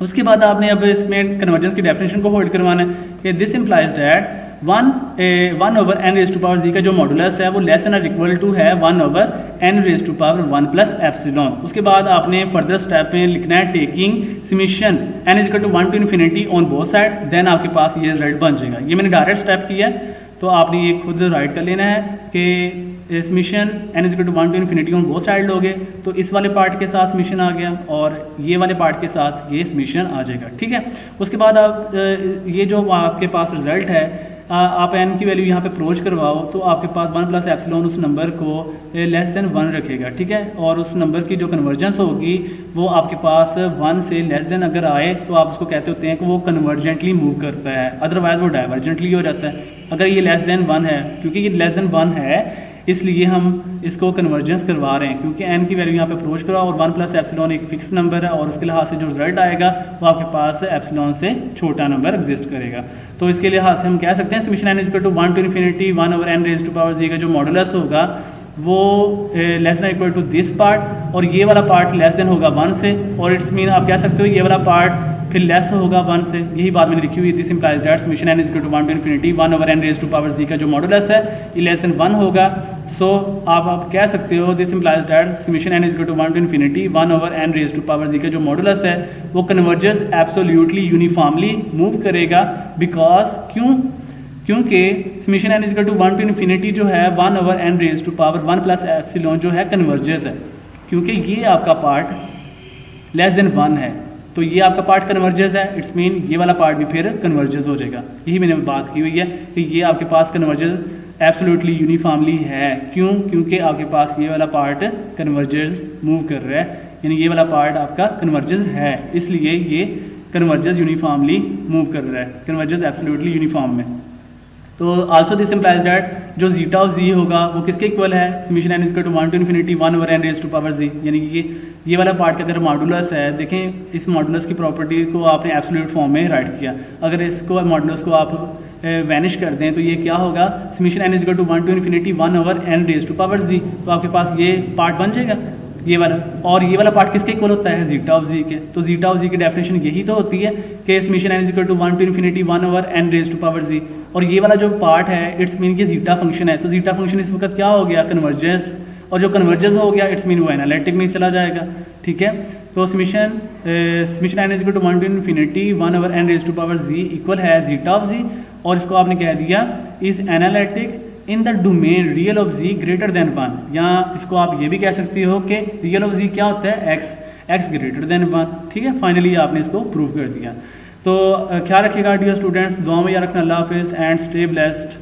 Speaker 1: उसके बाद आपने अब इसमें कन्वर्जेंस की डेफिनेशन को होल्ड करवाना है कि this implies that 1 over n raise to power z का जो मॉडुलस है वो लेस देन और इक्वल टू है 1 over n raise to power 1 plus epsilon. उसके बाद आपने फर्दर स्टेप में लिखना है taking summation n is equal to 1 to infinity on both side, then आपके पास ये रिजल्ट बन जाएगा। ये मैंने डायरेक्ट स्टेप किया है, तो आपने ये खुद राइट कर लेना है कि summation n is equal to 1 to infinity on both side लोगे तो इस वाले पार्ट के साथ समेशन आ गया और ये वाले पार्ट के साथ ये समेशन आ जाएगा, ठीक है। उसके बाद आप ये जो आपके पास रिजल्ट है आप n की वैल्यू यहाँ पे अप्रोच करवाओ तो आपके पास 1 प्लस एप्सिलॉन उस नंबर को लेस देन 1 रखेगा, ठीक है। और उस नंबर की जो कन्वर्जेंस होगी वो आपके पास 1 से लेस देन अगर आए तो आप उसको कहते होते हैं कि वो कन्वर्जेंटली मूव करता है, अदरवाइज वो डाइवर्जेंटली हो जाता है। अगर ये लेस देन 1 है, क्योंकि ये लेस देन 1 है इसलिए हम इसको कन्वर्जेंस करवा रहे हैं, क्योंकि n की वैल्यू यहाँ पे अप्रोच करो और 1 प्लस एप्सिलॉन एक फिक्स नंबर है और उसके लिहाज से जो रिजल्ट आएगा वो आपके पास एप्सिलॉन से छोटा नंबर एग्जिस्ट करेगा। तो इसके लिहाज से हम कह सकते हैं summation n is equal to 1 to infinity 1 over n raise to power z का जो मॉडुलस होगा वो less than equal to this part, और ये वाला पार्ट लेस देन होगा 1 से, और इट्स मीन आप कह सकते हो ये वाला पार्ट फिर लेस होगा 1 से। यही बात मैंने लिखी हुई है। This implies that summation n is equal to 1 to infinity 1 over n raise to power z का जो मॉडुलस है ये लेस देन 1 होगा। सो आप कह सकते हो this implies that summation n is equal to 1 to infinity 1 over n raise to power z का जो मॉडुलस है वो कन्वर्जेस एब्सोल्युटली यूनिफॉर्मली मूव करेगा। बिकॉज क्योंकि summation n is equal to 1 to infinity जो है 1 over n raise to power 1 plus epsilon जो है कन्वर्जेस है, क्योंकि ये आपका पार्ट लेस देन 1 है तो ये आपका पार्ट कन्वर्जेस है। इट्स मीन ये वाला पार्ट भी फिर कन्वर्जेस हो जाएगा। यही मैंने बात की हुई है कि ये आपके पास कन्वर्जेस एब्सोल्युटली यूनिफॉर्मली है। क्योंकि आपके पास ये वाला पार्ट कन्वर्जेस मूव कर रहा है, यानी ये वाला पार्ट आपका कन्वर्जेस है, इसलिए ये कन्वर्जेस यूनिफॉर्मली मूव कर रहा है, कन्वर्जेस एब्सोल्युटली यूनिफॉर्म में। तो आल्सो दिस इंप्लाइज दैट जो जीटा ऑफ जी होगा वो किसके इक्वल है, summation n is equal to 1 to infinity 1 over n raise to power z, यानी कि ये वाला पार्ट का अगर मॉडुलस है, देखें इस मॉडुलस की प्रॉपर्टी को आपने एब्सोल्यूट फॉर्म में राइट किया, अगर इसको मॉडुलस को आप वैनिश कर दें तो ये क्या होगा, summation n is equal to 1 to infinity 1 over n raise to power z, तो आपके पास ये पार्ट बन जाएगा ये वाला, और ये वाला पार्ट किसके इक्वल होता है, जीटा ऑफ जी के। तो जीटा ऑफ जी की डेफिनेशन यही तो होती है कि summation n is equal to 1 to infinity 1 over n raise to power z, और ये वाला जो पार्ट है इट्स मीन कि जीटा फंक्शन है, तो जीटा फंक्शन इस वक्त क्या हो गया, कन्वर्जेंस, और जो कन्वर्जेंस हो गया इट्स मीन वो एनालिटिक में चला जाएगा। ठीक है, तो summation n is equal to 1 to infinity 1 over n raise to power z equal है जीटा ऑफ जी, और इसको आपने कह दिया is analytic in the domain real of z greater than 1, या इसको आप ये भी कह सकते हो कि रियल ऑफ z क्या होता है, x ग्रेटर देन 1। ठीक है, फाइनली आपने इसको प्रूव कर दिया। तो ख्याल रखिएगा डियर स्टूडेंट्स, दुआ में याद रखना। अल्लाह हाफिज़ एंड स्टे ब्लेस्ड।